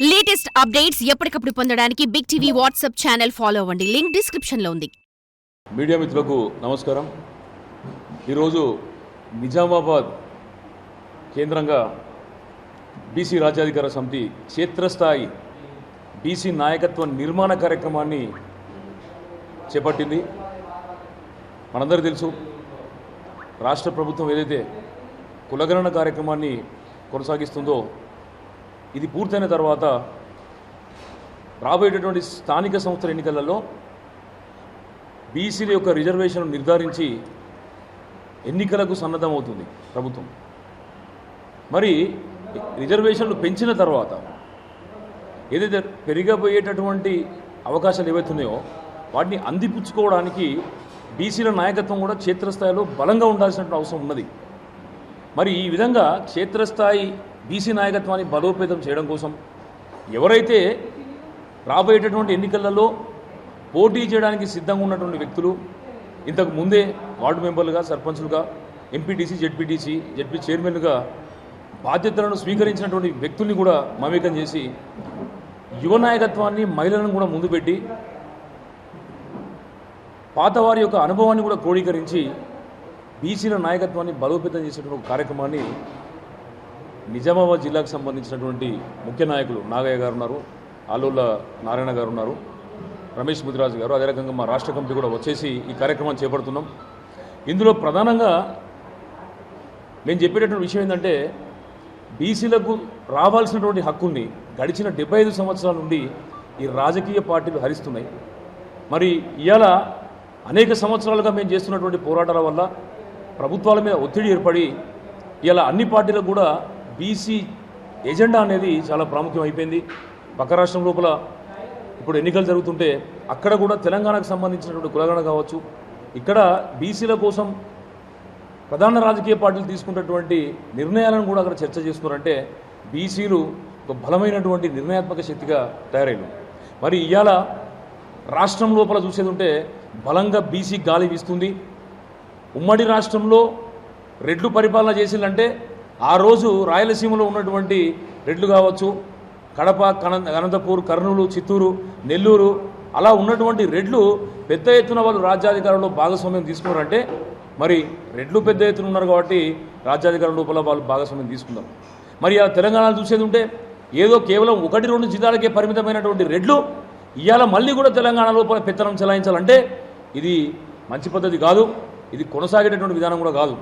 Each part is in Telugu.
లేటెస్ట్ అప్డేట్స్ ఎప్పటికప్పుడు పొందడానికి big TV WhatsApp channel follow అవ్వండి. లింక్ డిస్క్రిప్షన్ లో ఉంది. మీడియా మిత్రులకు నమస్కారం. ఈరోజు నిజామాబాద్ కేంద్రంగా బీసీ రాజ్యాధికార సమితి క్షేత్రస్థాయి బీసీ నాయకత్వ నిర్మాణ కార్యక్రమాన్ని చేపట్టింది. మనందరికీ తెలుసు, రాష్ట్ర ప్రభుత్వం ఏదైతే కులగణన కార్యక్రమాన్ని కొనసాగిస్తుందో ఇది పూర్తయిన తర్వాత రాబోయేటటువంటి స్థానిక సంస్థల ఎన్నికలలో బీసీల యొక్క రిజర్వేషన్ నిర్ధారించి ఎన్నికలకు సన్నద్ధమవుతుంది ప్రభుత్వం. మరి రిజర్వేషన్లు పెంచిన తర్వాత ఏదైతే పెరిగబోయేటటువంటి అవకాశాలు ఏవైతున్నాయో వాటిని అందిపుచ్చుకోవడానికి బీసీల నాయకత్వం కూడా క్షేత్రస్థాయిలో బలంగా ఉండాల్సిన అవసరం ఉన్నది. మరి ఈ విధంగా క్షేత్రస్థాయి బీసీ నాయకత్వాన్ని బలోపేతం చేయడం కోసం ఎవరైతే రాబోయేటటువంటి ఎన్నికలలో పోటీ చేయడానికి సిద్ధంగా ఉన్నటువంటి వ్యక్తులు, ఇంతకు ముందే వార్డు మెంబర్లుగా, సర్పంచులుగా, ఎంపీటీసీ, జెడ్పీ చైర్మన్లుగా బాధ్యతలను స్వీకరించినటువంటి వ్యక్తుల్ని కూడా మమేకం చేసి యువ నాయకత్వాన్ని, మహిళలను కూడా ముందు పెట్టి పాతవారి యొక్క అనుభవాన్ని కూడా క్రోడీకరించి బీసీల నాయకత్వాన్ని బలోపేతం చేసేటువంటి కార్యక్రమాన్ని నిజామాబాద్ జిల్లాకు సంబంధించినటువంటి ముఖ్య నాయకులు నాగయ్య గారు ఉన్నారు, ఆలూళ్ళ నారాయణ గారు ఉన్నారు, రమేష్ ముదిరాజు గారు, అదే రకంగా మా రాష్ట్ర కమిటీ కూడా వచ్చేసి ఈ కార్యక్రమాన్ని చేపడుతున్నాం. ఇందులో ప్రధానంగా నేను చెప్పేటటువంటి విషయం ఏంటంటే, బీసీలకు రావాల్సినటువంటి హక్కుల్ని గడిచిన 75 సంవత్సరాల నుండి ఈ రాజకీయ పార్టీలు హరిస్తున్నాయి. మరి ఇవాళ అనేక సంవత్సరాలుగా మేము చేస్తున్నటువంటి పోరాటాల వల్ల ప్రభుత్వాల మీద ఒత్తిడి ఏర్పడి ఇలా అన్ని పార్టీలకు కూడా బీసీ ఎజెండా అనేది చాలా ప్రాముఖ్యం అయిపోయింది. పక్క రాష్ట్రం లోపల ఇప్పుడు ఎన్నికలు జరుగుతుంటే అక్కడ కూడా తెలంగాణకు సంబంధించినటువంటి కులగణన కావచ్చు, ఇక్కడ బీసీల కోసం ప్రధాన రాజకీయ పార్టీలు తీసుకున్నటువంటి నిర్ణయాలను కూడా అక్కడ చర్చ చేస్తున్నారంటే బీసీలు ఒక బలమైనటువంటి నిర్ణయాత్మక శక్తిగా తయారైన. మరి ఇవాళ రాష్ట్రం లోపల చూసేది ఉంటే బలంగా బీసీ గాలి వీస్తుంది. ఉమ్మడి రాష్ట్రంలో రెడ్లు పరిపాలన చేసిందంటే ఆ రోజు రాయలసీమలో ఉన్నటువంటి రెడ్లు కావచ్చు, కడప, అనంతపూర్, కర్నూలు, చిత్తూరు, నెల్లూరు అలా ఉన్నటువంటి రెడ్లు పెద్ద ఎత్తున వాళ్ళు రాజ్యాధికారంలో భాగస్వామ్యం తీసుకున్నారంటే మరి రెడ్లు పెద్ద ఎత్తున ఉన్నారు కాబట్టి రాజ్యాధికారం లోపల వాళ్ళు భాగస్వామ్యం తీసుకున్నారు. మరి ఆ తెలంగాణలో చూసేది ఉంటే ఏదో కేవలం 1-2 జిల్లాలకే పరిమితమైనటువంటి రెడ్లు ఇవాళ మళ్ళీ కూడా తెలంగాణ లోపల పెత్తనం చెలాయించాలంటే ఇది మంచి పద్ధతి కాదు, ఇది కొనసాగేటటువంటి విధానం కూడా కాదు.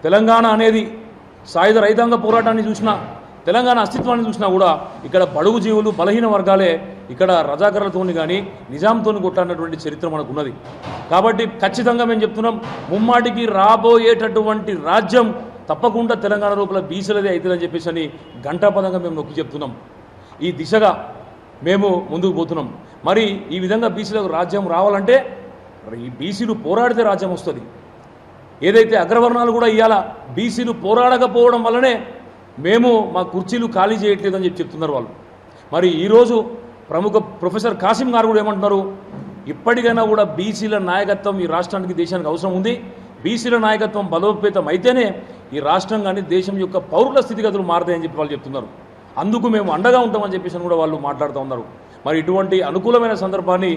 తెలంగాణ అనేది సాయుధ రైతాంగ పోరాటాన్ని చూసినా, తెలంగాణ అస్తిత్వాన్ని చూసినా కూడా ఇక్కడ బడుగు జీవులు, బలహీన వర్గాలే ఇక్కడ రజాకర్లతోని కానీ నిజాంతోని కొట్లాడినటువంటి చరిత్ర మనకు ఉన్నది. కాబట్టి ఖచ్చితంగా మేము చెప్తున్నాం, ముమ్మాటికి రాబోయేటటువంటి రాజ్యం తప్పకుండా తెలంగాణ లోపల బీసీలదే అవుతుందని చెప్పేసి అని ఘంటాపదంగా మేము నొక్కి చెప్తున్నాం. ఈ దిశగా మేము ముందుకు పోతున్నాం. మరి ఈ విధంగా బీసీలకు రాజ్యం రావాలంటే ఈ బీసీలు పోరాడితే రాజ్యం వస్తుంది. ఏదైతే అగ్రవర్ణాలు కూడా ఇవాళ బీసీలు పోరాడకపోవడం వల్లనే మేము మా కుర్చీలు ఖాళీ చేయట్లేదని చెప్తున్నారు వాళ్ళు. మరి ఈరోజు ప్రముఖ ప్రొఫెసర్ కాసిం గారు కూడా ఏమంటున్నారు, ఇప్పటికైనా కూడా బీసీల నాయకత్వం ఈ రాష్ట్రానికి, దేశానికి అవసరం ఉంది. బీసీల నాయకత్వం బలోపేతం అయితేనే ఈ రాష్ట్రం కానీ దేశం యొక్క పౌరుల స్థితిగతులు మారుతాయని చెప్పి వాళ్ళు చెప్తున్నారు. అందుకు మేము అండగా ఉంటామని చెప్పేసి కూడా వాళ్ళు మాట్లాడుతూ ఉన్నారు. మరి ఇటువంటి అనుకూలమైన సందర్భాన్ని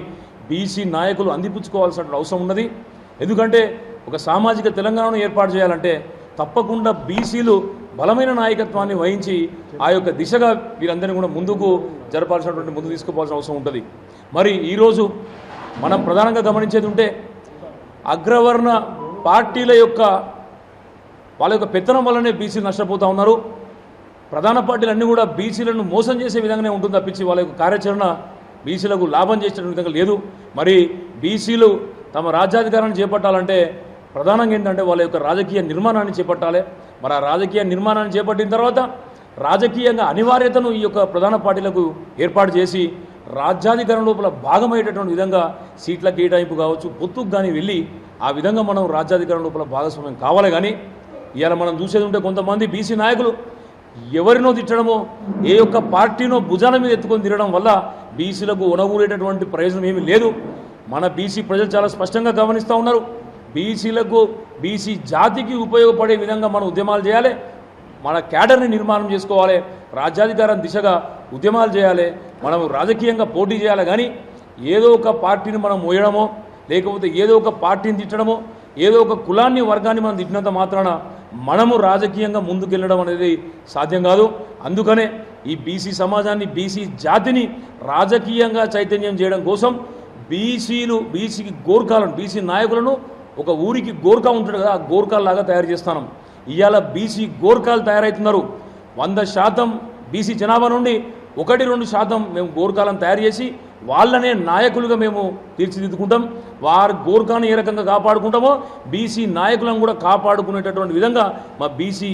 బీసీ నాయకులు అందిపుచ్చుకోవాల్సిన అవసరం ఉన్నది. ఎందుకంటే ఒక సామాజిక తెలంగాణను ఏర్పాటు చేయాలంటే తప్పకుండా బీసీలు బలమైన నాయకత్వాన్ని వహించి ఆ యొక్క దిశగా వీరందరినీ కూడా ముందుకు ముందుకు తీసుకుపోవాల్సిన అవసరం ఉంటుంది. మరి ఈరోజు మనం ప్రధానంగా గమనించేది ఉంటే అగ్రవర్ణ పార్టీల యొక్క వాళ్ళ యొక్క పెత్తనం వల్లనే బీసీలు నష్టపోతూ ఉన్నారు. ప్రధాన పార్టీలు అన్నీ కూడా బీసీలను మోసం చేసే విధంగానే ఉంటుంది తప్పించి వాళ్ళ యొక్క కార్యాచరణ బీసీలకు లాభం చేసే విధంగా లేదు. మరి బీసీలు తమ రాజ్యాధికారాన్ని చేపట్టాలంటే ప్రధానంగా ఏంటంటే వాళ్ళ యొక్క రాజకీయ నిర్మాణాన్ని చేపట్టాలి. మరి ఆ రాజకీయ నిర్మాణాన్ని చేపట్టిన తర్వాత రాజకీయంగా అనివార్యతను ఈ యొక్క ప్రధాన పార్టీలకు ఏర్పాటు చేసి రాజ్యాధికారం లోపల భాగమయ్యేటటువంటి విధంగా సీట్ల కేటాయింపు కావచ్చు, పొత్తుకు కానీ వెళ్ళి ఆ విధంగా మనం రాజ్యాధికారం లోపల భాగస్వామ్యం కావాలి. కానీ ఇవాళ మనం చూసేది ఉంటే కొంతమంది బీసీ నాయకులు ఎవరినో తిట్టడమో, ఏ యొక్క పార్టీనో భుజాల మీద ఎత్తుకొని తిరగడం వల్ల బీసీలకు ఒనగూరేటటువంటి ప్రయోజనం ఏమీ లేదు. మన బీసీ ప్రజలు చాలా స్పష్టంగా గమనిస్తూ ఉన్నారు. బీసీలకు, బీసీ జాతికి ఉపయోగపడే విధంగా మనం ఉద్యమాలు చేయాలి. మన క్యాడర్ని నిర్మాణం చేసుకోవాలి, రాజ్యాధికారం దిశగా ఉద్యమాలు చేయాలి, మనం రాజకీయంగా పోటీ చేయాలి. కానీ ఏదో ఒక పార్టీని మనం మోయడమో లేకపోతే ఏదో ఒక పార్టీని తిట్టడమో ఏదో ఒక కులాన్ని వర్గాన్ని మనం తిట్టినంత మాత్రాన మనము రాజకీయంగా ముందుకెళ్ళడం అనేది సాధ్యం కాదు. అందుకనే ఈ బీసీ సమాజాన్ని బీసీ జాతిని రాజకీయంగా చైతన్యం చేయడం కోసం బీసీ గోర్ఖాలను బీసీ నాయకులను ఒక ఊరికి గోర్ఖా ఉంటాడు కదా, ఆ గోర్ఖాల్లాగా తయారు చేస్తాను. ఇవాళ బీసీ గోర్ఖాలు తయారవుతున్నారు. 100% బీసీ జనాభా నుండి 1-2% మేము గోర్ఖాలను తయారు చేసి వాళ్ళనే నాయకులుగా మేము తీర్చిదిద్దుకుంటాం. వారి గోర్ఖాను ఏ రకంగా కాపాడుకుంటామో బీసీ నాయకులను కూడా కాపాడుకునేటటువంటి విధంగా మా బీసీ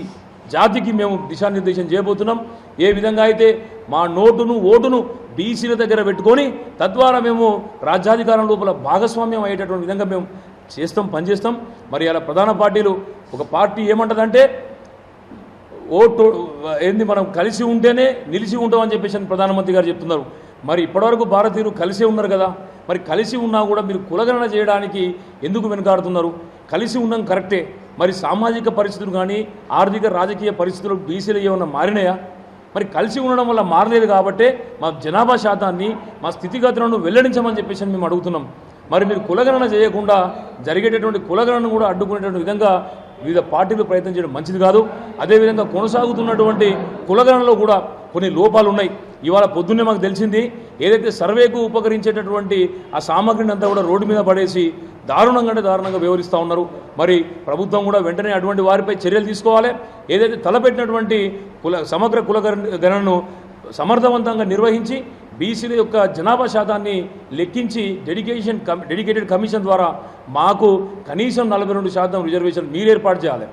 జాతికి మేము దిశానిర్దేశం చేయబోతున్నాం. ఏ విధంగా అయితే మా ఓటును బీసీల దగ్గర పెట్టుకొని తద్వారా మేము రాజ్యాధికారం లోపల భాగస్వామ్యం అయ్యేటటువంటి విధంగా మేము పనిచేస్తాం. మరి అలా ప్రధాన పార్టీలు ఒక పార్టీ ఏమంటదంటే ఓటు ఏంది మనం కలిసి ఉంటేనే నిలిచి ఉంటామని చెప్పేసి ప్రధానమంత్రి గారు చెప్తున్నారు. మరి ఇప్పటివరకు భారతీయులు కలిసే ఉన్నారు కదా, మరి కలిసి ఉన్నా కూడా మీరు కులగణన చేయడానికి ఎందుకు వెనుకాడుతున్నారు? కలిసి ఉన్నాం కరెక్టే, మరి సామాజిక పరిస్థితులు కానీ ఆర్థిక రాజకీయ పరిస్థితులు బీసీలు ఏమన్నా మారినాయా? మరి కలిసి ఉండడం వల్ల మారలేదు కాబట్టే మా జనాభా శాతాన్ని మా స్థితిగతులను వెల్లడించమని చెప్పేసి మేము అడుగుతున్నాం. మరి మీరు కులగణన చేయకుండా జరిగేటటువంటి కులగణను కూడా అడ్డుకునేటువంటి విధంగా వివిధ పార్టీలు ప్రయత్నం చేయడం మంచిది కాదు. అదేవిధంగా కొనసాగుతున్నటువంటి కులగణనలో కూడా కొన్ని లోపాలు ఉన్నాయి. ఇవాళ పొద్దున్నే మాకు తెలిసింది, ఏదైతే సర్వేకు ఉపకరించేటటువంటి ఆ సామగ్రిని అంతా కూడా రోడ్డు మీద పడేసి దారుణంగా వ్యవహరిస్తూ ఉన్నారు. మరి ప్రభుత్వం కూడా వెంటనే అటువంటి వారిపై చర్యలు తీసుకోవాలి. ఏదైతే తలపెట్టినటువంటి సమగ్ర కులగణనను సమర్థవంతంగా నిర్వహించి బీసీల యొక్క జనాభా శాతాన్ని లెక్కించి డెడికేటెడ్ కమిషన్ ద్వారా మాకు కనీసం 42% రిజర్వేషన్ మీరు ఏర్పాటు చేయాలి.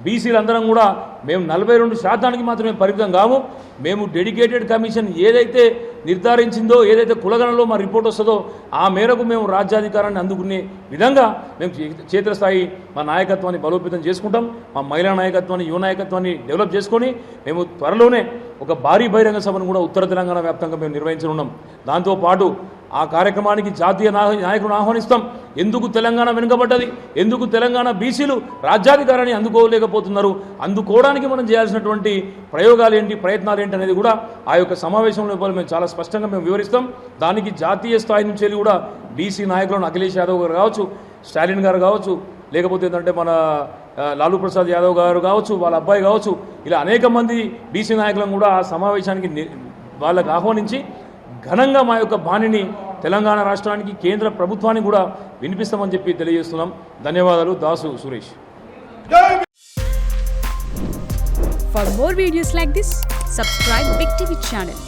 బీసీలందరం కూడా మేము 42% మాత్రమే పరిమితం కాము. మేము డెడికేటెడ్ కమిషన్ ఏదైతే నిర్ధారించిందో, ఏదైతే కులగణలో మా రిపోర్ట్ వస్తుందో ఆ మేరకు మేము రాజ్యాధికారాన్ని అందుకునే విధంగా మేము క్షేత్రస్థాయి మా నాయకత్వాన్ని బలోపేతం చేసుకుంటాం. మా మహిళా నాయకత్వాన్ని, యువ నాయకత్వాన్ని డెవలప్ చేసుకొని మేము త్వరలోనే ఒక భారీ బహిరంగ సభను కూడా ఉత్తర తెలంగాణ వ్యాప్తంగా మేము నిర్వహించనున్నాం. దాంతోపాటు ఆ కార్యక్రమానికి జాతీయ నాయకులను ఆహ్వానిస్తాం. ఎందుకు తెలంగాణ వెనుకబడ్డది, ఎందుకు తెలంగాణ బీసీలు రాజ్యాధికారాన్ని అందుకోలేకపోతున్నారు, అందుకోవడానికి మనం చేయాల్సినటువంటి ప్రయోగాలు ఏంటి, ప్రయత్నాలు ఏంటి అనేది కూడా ఆ యొక్క సమావేశంలో మేము చాలా స్పష్టంగా మేము వివరిస్తాం. దానికి జాతీయ స్థాయి నుంచి వెళ్ళి కూడా బీసీ నాయకులను అఖిలేష్ యాదవ్ గారు కావచ్చు, స్టాలిన్ గారు కావచ్చు, లేకపోతే ఏంటంటే మన లాలూ ప్రసాద్ యాదవ్ గారు కావచ్చు, వాళ్ళ అబ్బాయి కావచ్చు, ఇలా అనేక మంది బీసీ నాయకులను కూడా ఆ సమావేశానికి వాళ్ళకు ఆహ్వానించి ఘనంగా మా యొక్క బాణిని తెలంగాణ రాష్ట్రానికి, కేంద్ర ప్రభుత్వానికి కూడా వినిపిస్తామని చెప్పి తెలియజేస్తున్నాం. ధన్యవాదాలు. Dasu Suresh. For more videos like this, subscribe Big TV channel.